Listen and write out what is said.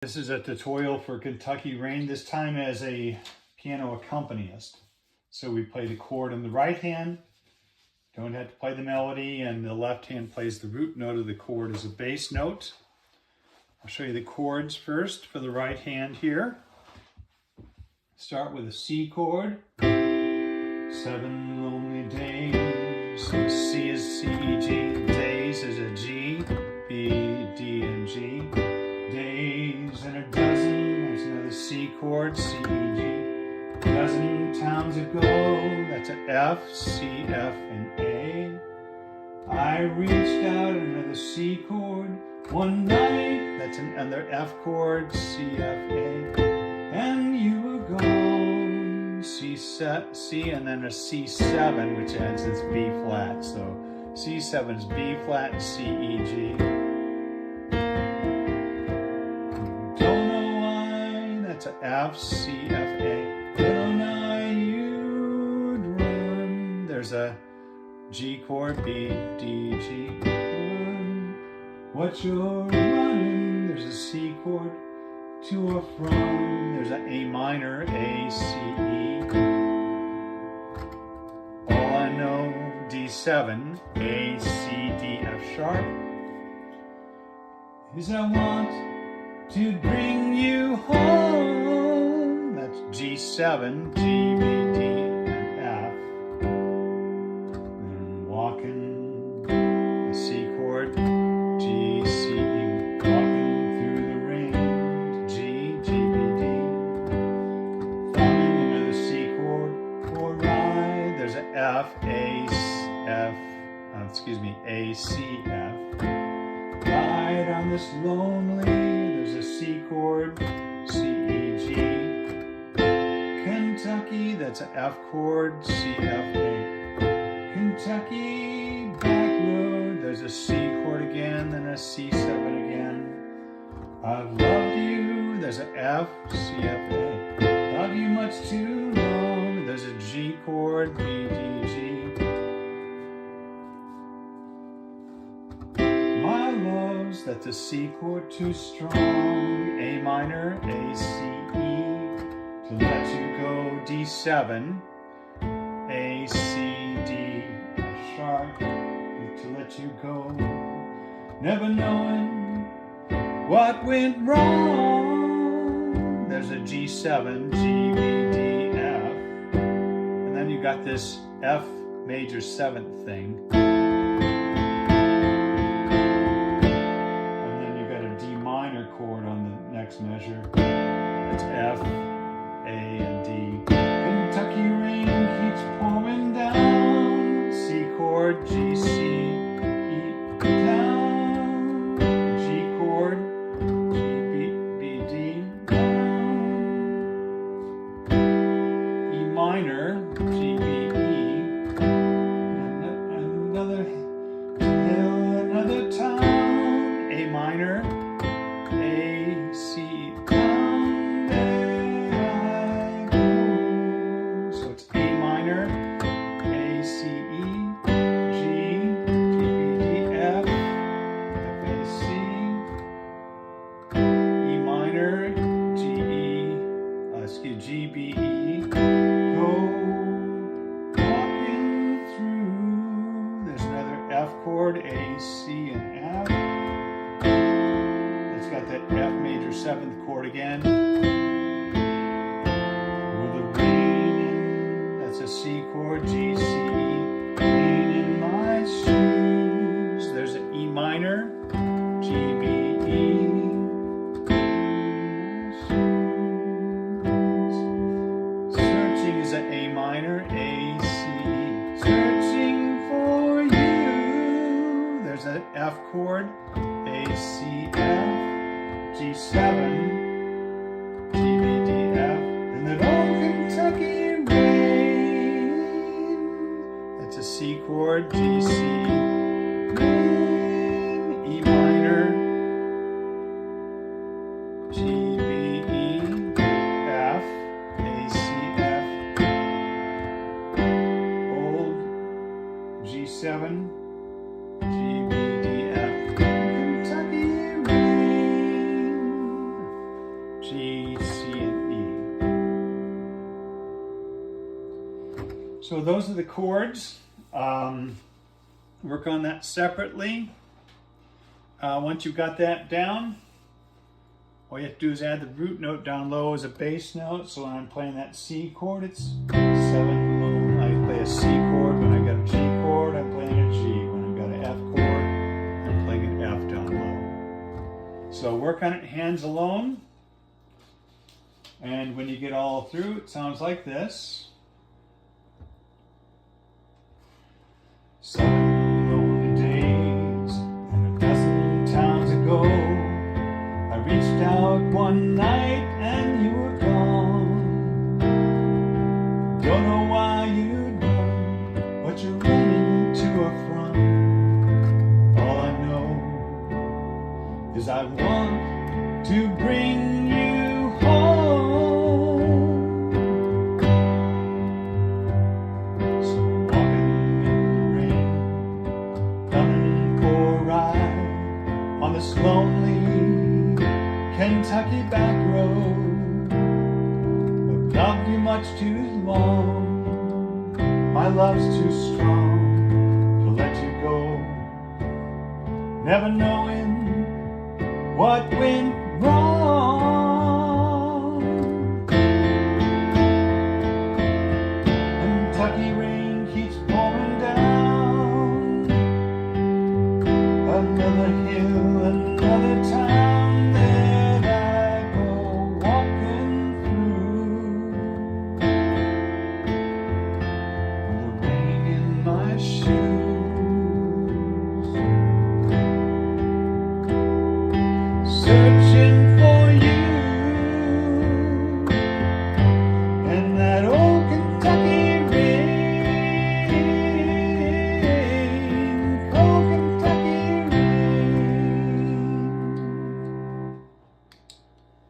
This is a tutorial for Kentucky Rain, this time as a piano accompanist. So we play the chord in the right hand, don't have to play the melody, and the left hand plays the root note of the chord as a bass note. I'll show you the chords first for the right hand here. Start with a C chord, 7 lonely days. So C is C, E, G, days is a G, B, D, and G. Days and a dozen, that's another C chord, C, E, G. Dozen times ago, that's an F, C, F, and A. I reached out, another C chord. One night, that's another F chord, C, F, A. And you were gone, C, and then a C7, which adds this B flat. So C7 is B flat and C, E, G. That's a F, C, F, A. When I you'd run. There's a G chord, B, D, G. Run. What you're running. There's a C chord, to or from. There's an A minor, A, C, E. All I know, D7, A, C, D, F sharp. Is I want to bring you home. That's G7, G, B, D, and F. And walking, a C chord, G, C, E. Walking through the rain, G, G, B, D. Thumbing another C chord, or ride. There's an F, A, C, F. Ride on this lonely. There's a C chord, C, E, G. Kentucky, that's an F chord, C, F, A. Kentucky, back road, there's a C chord again, then a C7 again. I've loved you, there's an F, C, F, A. Love you much too long, there's a G chord, B, D, G. My love's, that's a C chord too strong, A minor, A, C, E. To let you go, D7, A, C, D, F sharp. To let you go, never knowing what went wrong. There's a G7, G, B, D, F. And then you got this F major 7th thing. Chord on the next measure. It's F, A, and D. Kentucky rain keeps pouring down. C chord, G, C, E, down. G chord, G, B, D, down. E minor, G, B, E. Another hill, another town. A minor. A, C, down, there I go. So it's A minor, A, C, E, G, G, B, D, F, F, A, C, E minor, G, E, G, B, E, go walking through. There's another F chord, A, C, and F. Got that F major 7th chord again. With a rain in, that's a C chord, G, C, E. Rain in my shoes. There's an E minor, G, B, E. Searching is an A minor, A, C, E. Searching for you. There's an F chord, A, C, F. G7, G, B, D, F, and that old Kentucky rain. That's a C chord, G, C, rain, E minor, G, B, E, F, A, C, F, old G7, G, B, D, F, Kentucky rain. G, C, and E. So those are the chords. Work on that separately. Once you've got that down, all you have to do is add the root note down low as a bass note. So when I'm playing that C chord, it's 7 low. I play a C chord. When I got a G chord, I'm playing a G. When I got an F chord, I'm playing an F down low. So work on it hands alone. And when you get all through, it sounds like this. 7 lonely days and a dozen towns ago, I reached out one night and you were gone. Don't know why you'd run, but you're running to a front. All I know is I want to bring you home. So walking in the rain, coming for a ride on this lonely Kentucky back road. I've loved you much too long. My love's too strong to let you go. Never knowing what went wrong.